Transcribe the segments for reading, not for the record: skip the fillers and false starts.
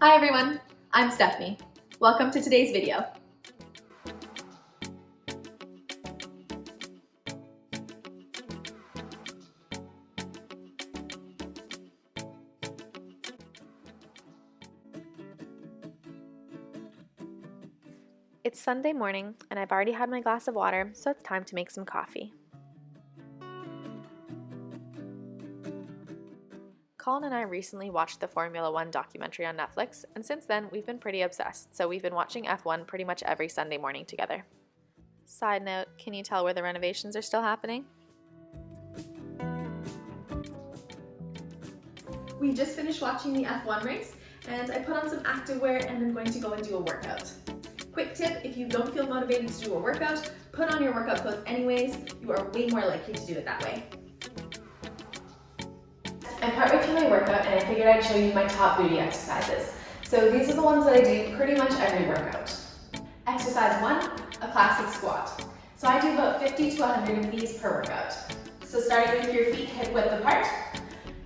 Hi everyone, I'm Stephanie. Welcome to today's video. It's Sunday morning and I've already had my glass of water, so it's time to make some coffee. Colin and I recently watched the Formula One documentary on Netflix, and since then we've been pretty obsessed, so we've been watching F1 pretty much every Sunday morning together. Side note, can you tell where the renovations are still happening? We just finished watching the F1 race, and I put on some activewear and I'm going to go and do a workout. Quick tip, if you don't feel motivated to do a workout, put on your workout clothes anyways. You are way more likely to do it that way. I'm partway through my workout and I figured I'd show you my top booty exercises. So these are the ones that I do pretty much every workout. Exercise 1, a classic squat. So I do about 50 to 100 of these per workout. So starting with your feet hip width apart,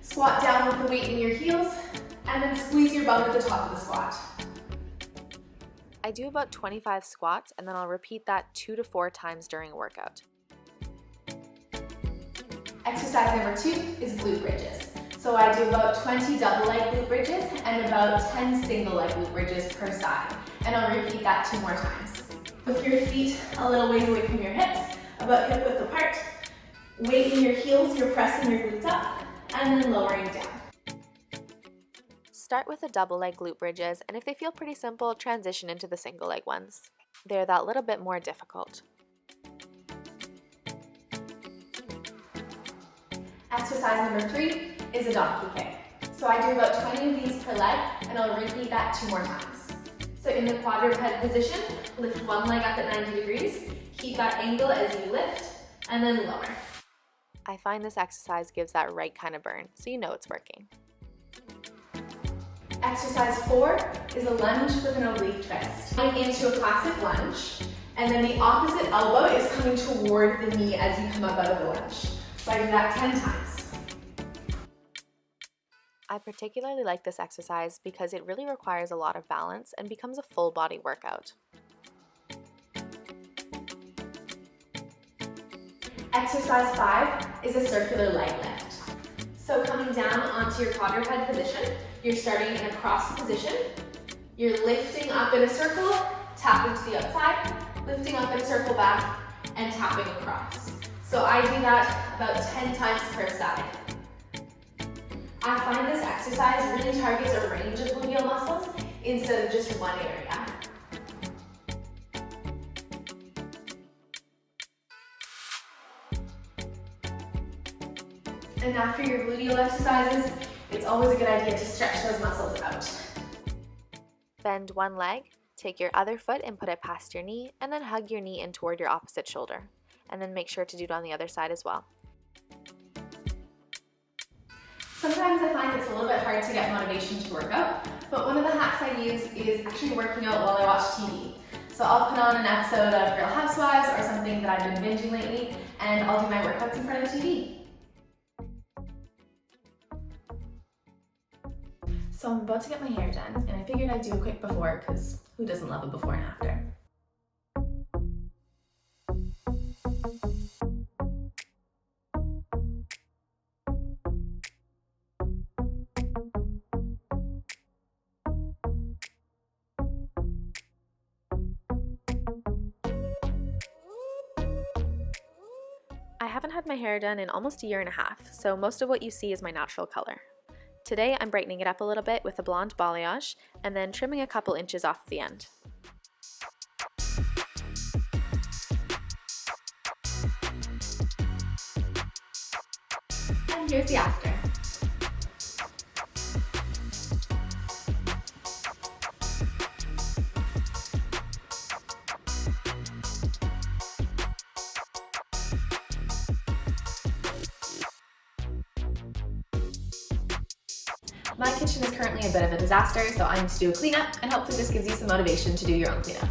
squat down with the weight in your heels, and then squeeze your bum at the top of the squat. I do about 25 squats and then I'll repeat that 2 to 4 times during a workout. Exercise number 2 is glute bridges. So I do about 20 double leg glute bridges and about 10 single leg glute bridges per side. And I'll repeat that 2 more times. With your feet a little ways away from your hips, about hip width apart, weight in your heels, you're pressing your glutes up, and then lowering down. Start with the double leg glute bridges, and if they feel pretty simple, transition into the single leg ones. They're that little bit more difficult. Exercise number 3 is a donkey kick. So I do about 20 of these per leg, and I'll repeat that 2 more times. So in the quadruped position, lift one leg up at 90 degrees, keep that angle as you lift, and then lower. I find this exercise gives that right kind of burn, so you know it's working. Exercise 4 is a lunge with an oblique twist. Going into a classic lunge, and then the opposite elbow is coming toward the knee as you come up out of the lunge. So I do that 10 times. I particularly like this exercise because it really requires a lot of balance and becomes a full body workout. Exercise 5 is a circular leg lift. So coming down onto your quadruped position, you're starting in a cross position. You're lifting up in a circle, tapping to the outside, lifting up in a circle back, and tapping across. So I do that about 10 times per side. I find this exercise really targets a range of gluteal muscles instead of just one area. And after your gluteal exercises, it's always a good idea to stretch those muscles out. Bend one leg, take your other foot and put it past your knee, and then hug your knee in toward your opposite shoulder. And then make sure to do it on the other side as well. Sometimes I find it's a little bit hard to get motivation to work out, but one of the hacks I use is actually working out while I watch TV. So I'll put on an episode of Real Housewives or something that I've been binging lately, and I'll do my workouts in front of the TV. So I'm about to get my hair done, and I figured I'd do a quick before, because who doesn't love a before and after? I haven't had my hair done in almost a year and a half, so most of what you see is my natural color. Today I'm brightening it up a little bit with a blonde balayage and then trimming a couple inches off the end. And here's the after. My kitchen is currently a bit of a disaster, so I need to do a cleanup, and hopefully this gives you some motivation to do your own cleanup.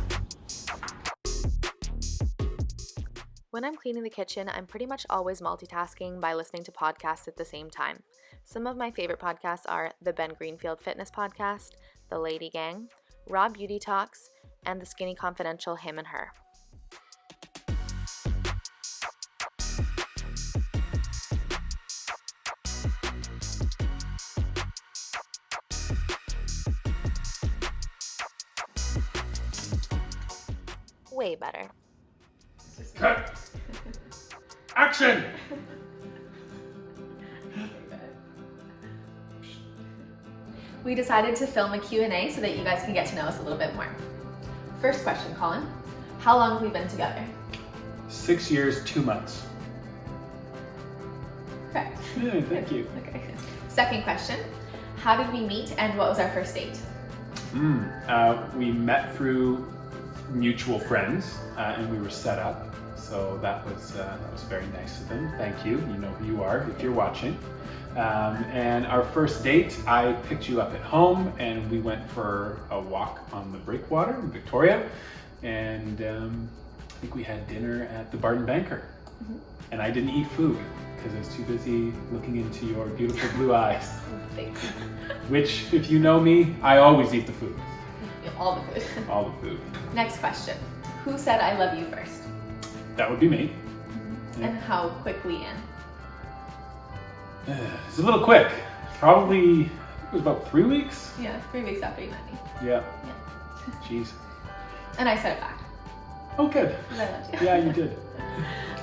When I'm cleaning the kitchen, I'm pretty much always multitasking by listening to podcasts at the same time. Some of my favorite podcasts are the Ben Greenfield Fitness Podcast, The Lady Gang, Raw Beauty Talks, and the Skinny Confidential Him and Her. Way better. Cut! Action! We decided to film a Q&A so that you guys can get to know us a little bit more. First question, Colin. How long have we been together? 6 years, 2 months. Correct. Yeah, thank you. Okay. Second question. How did we meet and what was our first date? We met through mutual friends and we were set up. So that was very nice of them. Thank you. You know who you are if you're watching. And our first date, I picked you up at home and we went for a walk on the breakwater in Victoria. And I think we had dinner at the Barton Banker. Mm-hmm. And I didn't eat food because I was too busy looking into your beautiful blue eyes. Thanks. Which, if you know me, I always eat the food. All the food. All the food. Next question. Who said I love you first? That would be me. Mm-hmm. Yeah. And how quickly in? It's a little quick. Probably, it was about 3 weeks. Yeah, 3 weeks after you met me. Yeah. Jeez. And I said it back. Oh, good. I loved you. Yeah, you did.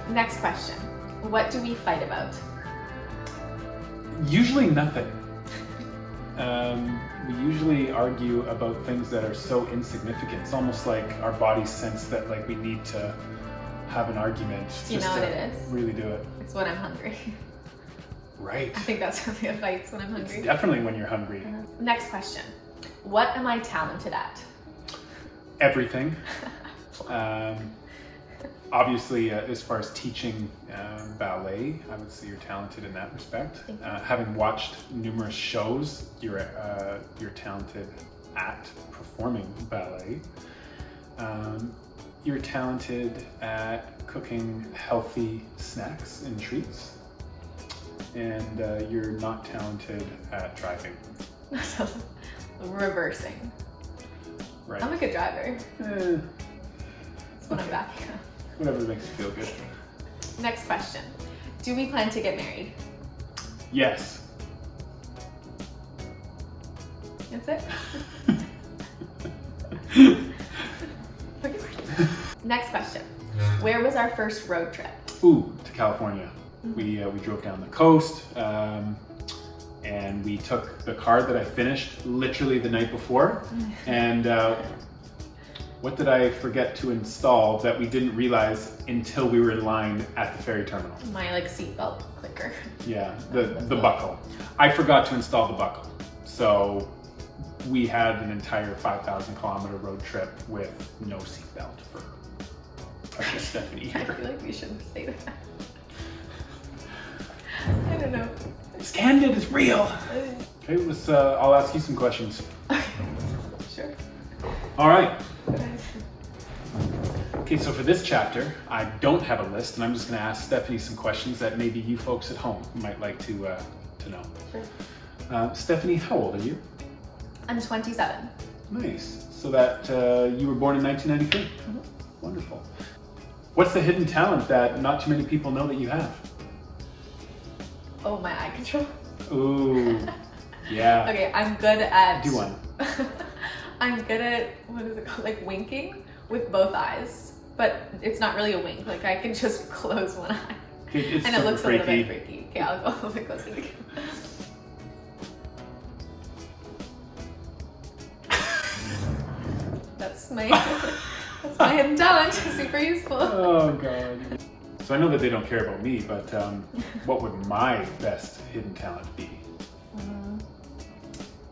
Next question. What do we fight about? Usually nothing. We usually argue about things that are so insignificant. It's almost like our bodies sense that like we need to have an argument. You know what it is? Really do it. It's when I'm hungry. Right. I think that's when we fight, when I'm hungry. It's definitely when you're hungry. Next question. What am I talented at? Everything. Obviously, as far as teaching ballet, I would say you're talented in that respect. Having watched numerous shows, you're talented at performing ballet. You're talented at cooking healthy snacks and treats. And you're not talented at driving. Reversing. Right. I'm a good driver. That's when I'm back. Whatever makes you feel good. Next question. Do we plan to get married? Yes. That's it? Next question. Where was our first road trip? Ooh, to California. Mm-hmm. We drove down the coast and we took the car that I finished literally the night before. And what did I forget to install that we didn't realize until we were in line at the ferry terminal? My seatbelt clicker. Yeah, the buckle. I forgot to install the buckle. So we had an entire 5,000 kilometer road trip with no seatbelt for precious Stephanie here. I feel like we shouldn't say that. I don't know. It's candid, it's real. Okay, I'll ask you some questions. Sure. All right. Okay, so for this chapter, I don't have a list, and I'm just going to ask Stephanie some questions that maybe you folks at home might like to know. Sure. Stephanie, how old are you? I'm 27. Nice. So that you were born in 1993? Mm-hmm. Wonderful. What's the hidden talent that not too many people know that you have? Oh, my eye control. Ooh, yeah. Okay, I'm good at... Do one. I'm good at, what is it called, like winking with both eyes. But it's not really a wink, like I can just close one eye. It's and it looks freaky. A little bit freaky. Okay, I'll go a little bit closer again. That's my hidden talent, super useful. Oh God. So I know that they don't care about me, but what would my best hidden talent be?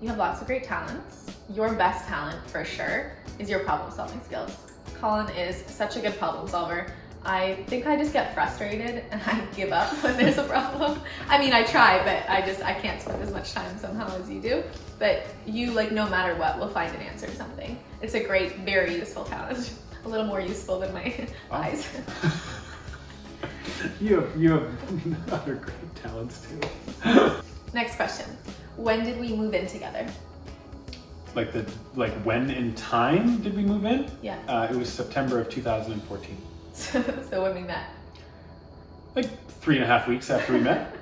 You have lots of great talents. Your best talent, for sure, is your problem-solving skills. Colin is such a good problem solver. I think I just get frustrated and I give up when there's a problem. I mean, I try, but I can't spend as much time somehow as you do. But you, like, no matter what, will find an answer to something. It's a great, very useful talent. A little more useful than my eyes. You have other great talents too. Next question. When did we move in together? like when in time did we move in? Yeah. It was September of 2014. So when we met. Like 3.5 weeks after we met.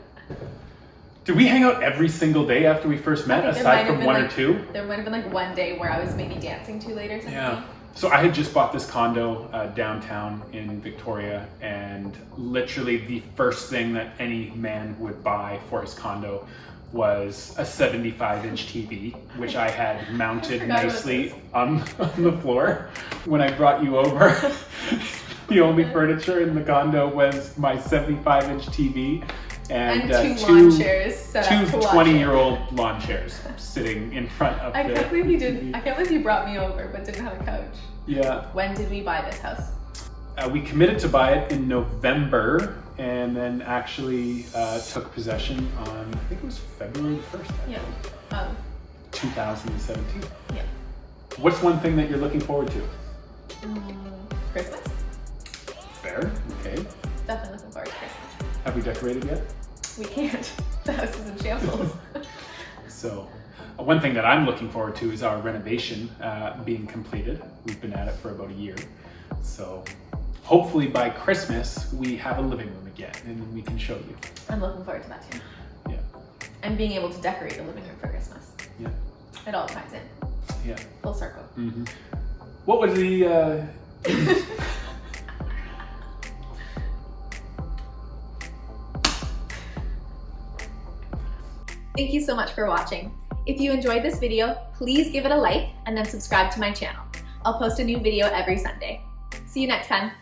Did we hang out every single day after we first met, aside from one or two? There might have been like one day where I was maybe dancing too late or something. Yeah. So I had just bought this condo downtown in Victoria, and literally the first thing that any man would buy for his condo was a 75-inch TV, which I had mounted nicely on the floor. When I brought you over, the only furniture in the condo was my 75-inch TV and two lawn chairs set two up to watch 20-year-old lawn chairs sitting in front of I the can't believe you did. TV. I can't believe you brought me over but didn't have a couch. Yeah. When did we buy this house? We committed to buy it in November, and then actually took possession on, I think it was February 1st. Yeah. 2017. Yeah. What's one thing that you're looking forward to? Christmas. Fair. Okay. Definitely looking forward to Christmas. Have we decorated yet? We can't. The house is in shambles. So, one thing that I'm looking forward to is our renovation being completed. We've been at it for about a year. So, hopefully by Christmas, we have a living room again and we can show you. I'm looking forward to that too. Yeah. And being able to decorate the living room for Christmas. Yeah. It all ties in. Yeah. Full circle. Mm-hmm. What was the... Thank you so much for watching. If you enjoyed this video, please give it a like and then subscribe to my channel. I'll post a new video every Sunday. See you next time.